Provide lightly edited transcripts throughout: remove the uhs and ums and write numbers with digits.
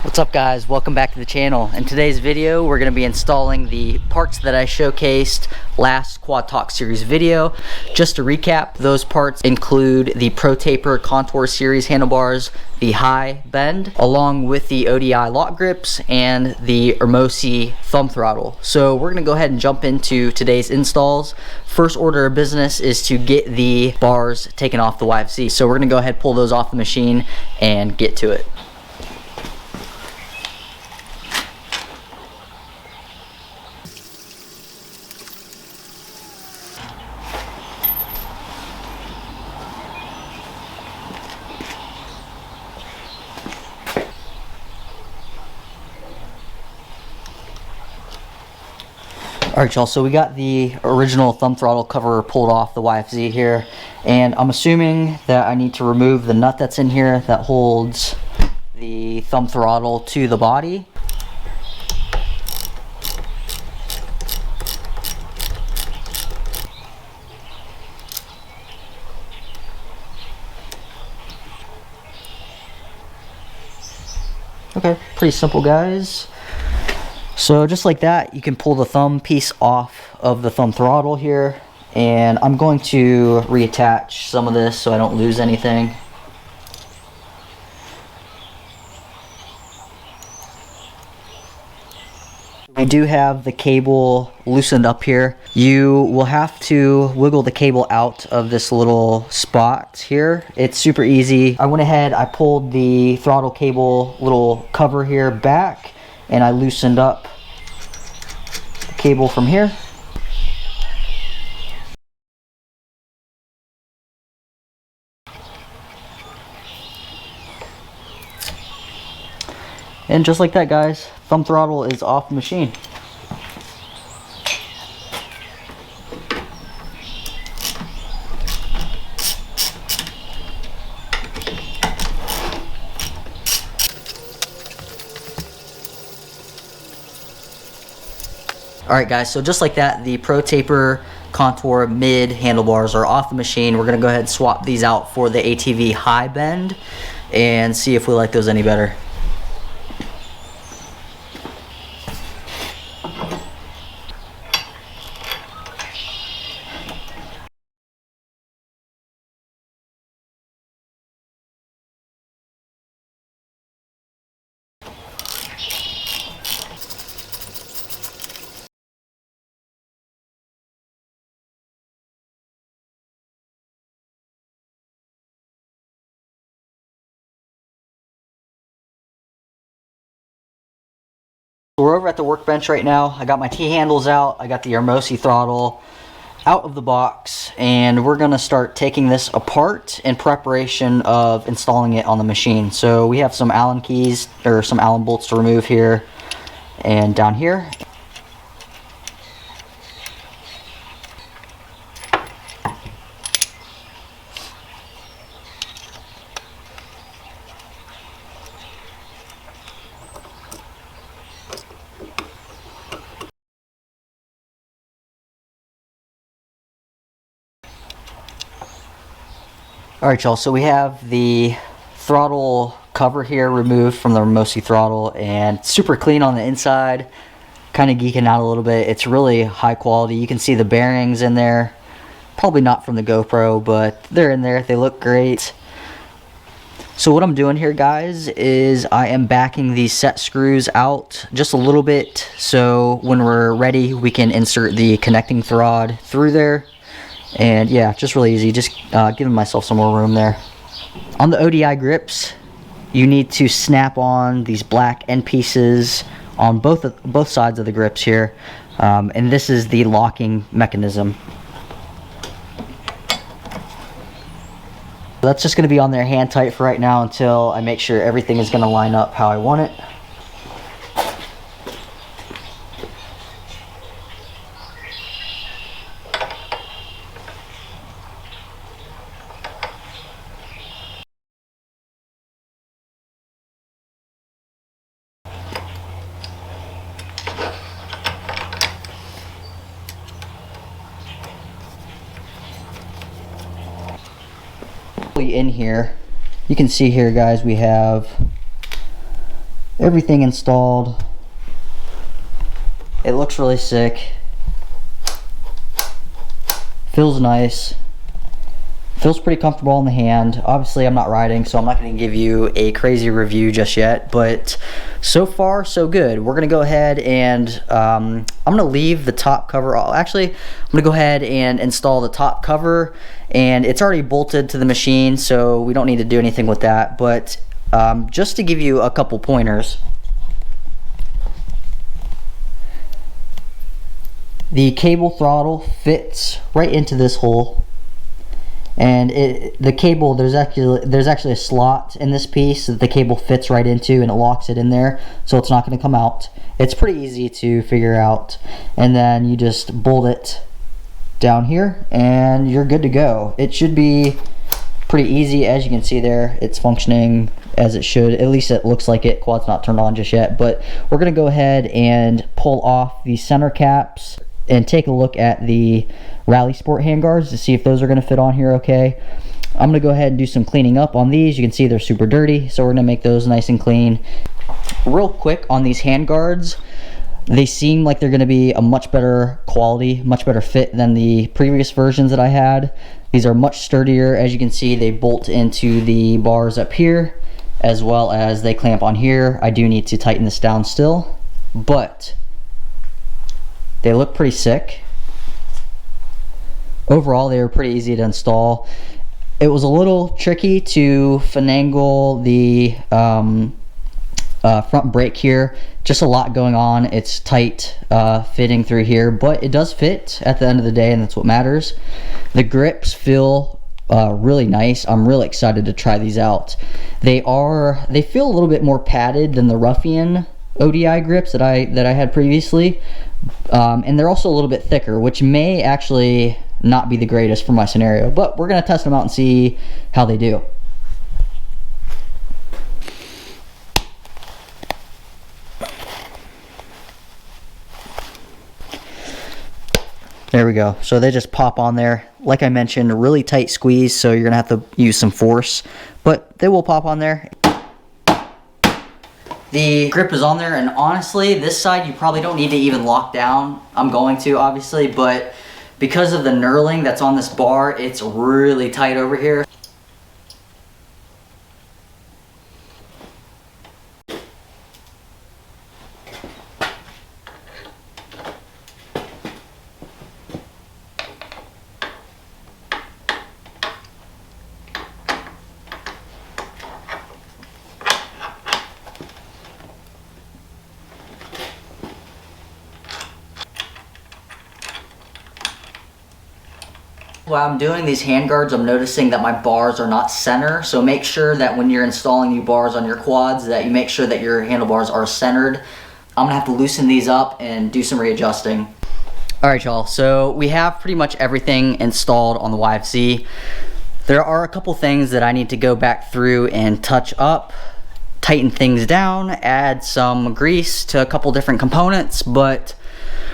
What's up guys, welcome back to the channel. In today's video we're going to be installing the parts that I showcased last Quad Talk series video. Just to recap, those parts include the protaper contour series handlebars, the high bend, along with the ODI lock grips and the URMOSI thumb throttle. So we're going to go ahead and jump into today's installs. First order of business is to get the bars taken off the YFZ. So we're going to go ahead and pull those off the machine and get to it. Alright y'all, so we got the original thumb throttle cover pulled off the YFZ here, and I'm assuming that I need to remove the nut that's in here that holds the thumb throttle to the body. Okay, pretty simple guys. So just like that, you can pull the thumb piece off of the thumb throttle here, and I'm going to reattach some of this so I don't lose anything. We do have the cable loosened up here. You will have to wiggle the cable out of this little spot here. It's super easy. I went ahead, I pulled the throttle cable little cover here back, and I loosened up the cable from here. And just like that guys, thumb throttle is off the machine. Alright guys, so just like that, the protaper contour mid handlebars are off the machine. We're going to go ahead and swap these out for the ATV high bend and see if we like those any better. We're over at the workbench right now. I got my T-handles out. I got the URMOSI throttle out of the box, and we're going to start taking this apart in preparation of installing it on the machine. So we have some Allen keys, or some Allen bolts to remove here and down here. Alright y'all, so we have the throttle cover here removed from the URMOSI throttle, and super clean on the inside. Kind of geeking out a little bit. It's really high quality. You can see the bearings in there. Probably not from the GoPro, but they're in there. They look great. So what I'm doing here guys is I am backing these set screws out just a little bit, so when we're ready we can insert the connecting rod through there. And yeah, just really easy, just giving myself some more room there. On the ODI grips, you need to snap on these black end pieces on both sides of the grips here, and this is the locking mechanism. That's just going to be on there hand tight for right now until I make sure everything is going to line up how I want it. In here, you can see here guys, we have everything installed. It looks really sick. Feels nice. Feels pretty comfortable in the hand. Obviously I'm not riding, so I'm not going to give you a crazy review just yet, but so far so good. We're going to go ahead and I'm going to leave the top cover. Actually, I'm going to go ahead and install the top cover, and it's already bolted to the machine, so we don't need to do anything with that. But just to give you a couple pointers, the cable throttle fits right into this hole. And the cable, there's actually a slot in this piece that the cable fits right into, and it locks it in there, so it's not going to come out. It's pretty easy to figure out, and then you just bolt it down here and you're good to go. It should be pretty easy. As you can see there, it's functioning as it should. At least it looks like it. Quad's not turned on just yet, but we're going to go ahead and pull off the center caps and take a look at the Rally Sport handguards to see if those are going to fit on here okay. I'm going to go ahead and do some cleaning up on these. You can see they're super dirty, so we're going to make those nice and clean. Real quick on these handguards, they seem like they're going to be a much better quality, much better fit than the previous versions that I had. These are much sturdier. As you can see, they bolt into the bars up here, as well as they clamp on here. I do need to tighten this down still, but they look pretty sick. Overall, they were pretty easy to install. It was a little tricky to finagle the front brake here. Just a lot going on. It's tight fitting through here, but it does fit at the end of the day, and that's what matters. The grips feel really nice. I'm really excited to try these out. They feel a little bit more padded than the Ruffian ODI grips that I had previously, and they're also a little bit thicker, which may actually not be the greatest for my scenario, but we're going to test them out and see how they do. There we go. So they just pop on there. Like I mentioned, a really tight squeeze, so you're going to have to use some force, but they will pop on there. The grip is on there, and honestly, this side you probably don't need to even lock down. I'm going to, obviously, but because of the knurling that's on this bar, it's really tight over here. While I'm doing these handguards, I'm noticing that my bars are not center, so make sure that when you're installing new bars on your quads that you make sure that your handlebars are centered. I'm gonna have to loosen these up and do some readjusting. Alright y'all, so we have pretty much everything installed on the YFZ. There are a couple things that I need to go back through and touch up, tighten things down, add some grease to a couple different components, but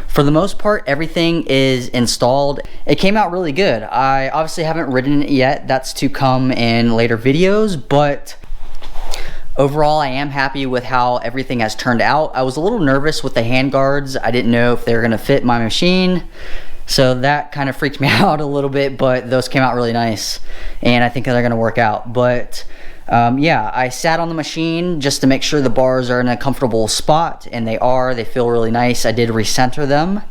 for the most part, everything is installed. It came out really good. I obviously haven't ridden it yet. That's to come in later videos, but overall, I am happy with how everything has turned out. I was a little nervous with the handguards. I didn't know if they were gonna fit my machine, so that kind of freaked me out a little bit, but those came out really nice, and I think they're gonna work out. But yeah, I sat on the machine just to make sure the bars are in a comfortable spot, and they are. They feel really nice. I did recenter them.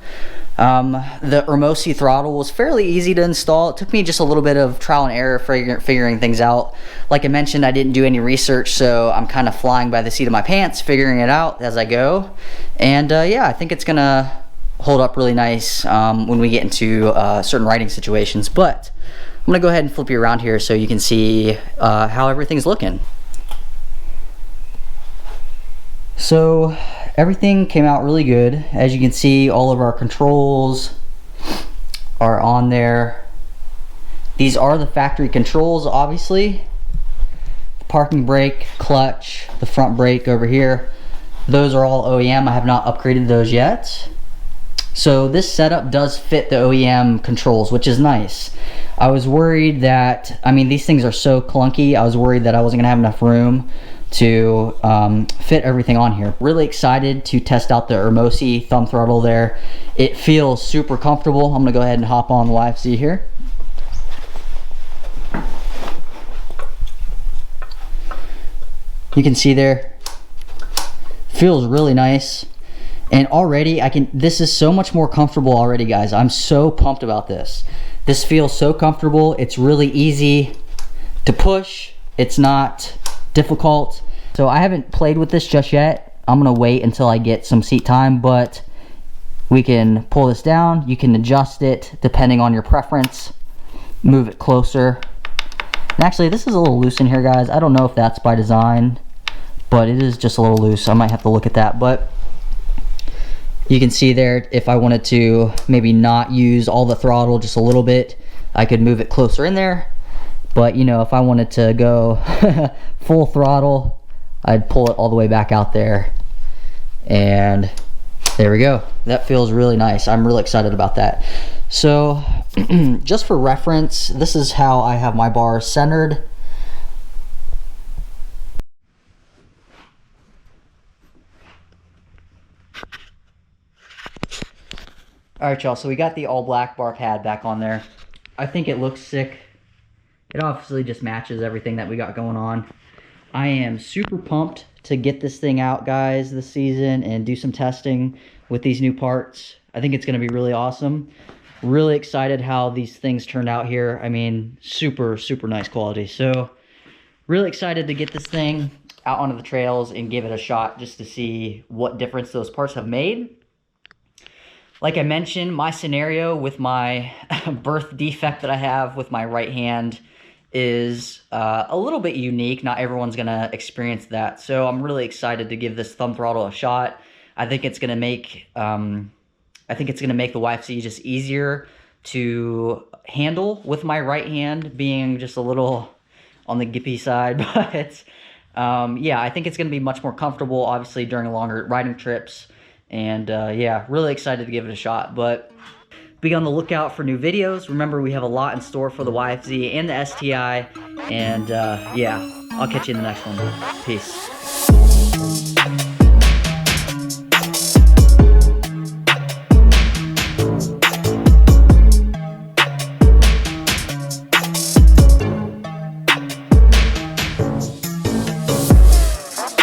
The URMOSI throttle was fairly easy to install. It took me just a little bit of trial and error figuring things out. Like I mentioned, I didn't do any research, so I'm kind of flying by the seat of my pants, figuring it out as I go. And yeah, I think it's gonna hold up really nice when we get into certain riding situations. But I'm gonna go ahead and flip you around here so you can see how everything's looking. So everything came out really good. As you can see, all of our controls are on there. These are the factory controls, obviously. The parking brake, clutch, the front brake over here. Those are all OEM. I have not upgraded those yet. So this setup does fit the OEM controls, which is nice. I was worried that, I mean, these things are so clunky, I was worried that I wasn't gonna have enough room to fit everything on here. Really excited to test out the URMOSI thumb throttle there. It feels super comfortable. I'm gonna go ahead and hop on the YFZ here. You can see there, feels really nice. And already this is so much more comfortable already, guys. I'm so pumped about this. This feels so comfortable. It's really easy to push. It's not difficult. So I haven't played with this just yet. I'm gonna wait until I get some seat time, but we can pull this down. You can adjust it depending on your preference. Move it closer. And actually, this is a little loose in here, guys. I don't know if that's by design, but it is just a little loose. I might have to look at that, but you can see there, if I wanted to maybe not use all the throttle, just a little bit, I could move it closer in there. But you know, if I wanted to go full throttle, I'd pull it all the way back out there. And there we go. That feels really nice. I'm really excited about that. So just for reference, this is how I have my bar centered. All right, y'all, so we got the all black bar pad back on there. I think it looks sick. It obviously just matches everything that we got going on. I am super pumped to get this thing out, guys, this season and do some testing with these new parts. I think it's gonna be really awesome. Really excited how these things turned out here. I mean, super, super nice quality. So really excited to get this thing out onto the trails and give it a shot just to see what difference those parts have made. Like I mentioned, my scenario with my birth defect that I have with my right hand is a little bit unique. Not everyone's gonna experience that. So I'm really excited to give this thumb throttle a shot. I think it's gonna make the YFZ just easier to handle with my right hand being just a little on the gippy side. But yeah, I think it's gonna be much more comfortable, obviously, during longer riding trips. And yeah, really excited to give it a shot. But be on the lookout for new videos. Remember, we have a lot in store for the YFZ and the STI. And yeah, I'll catch you in the next one. Peace.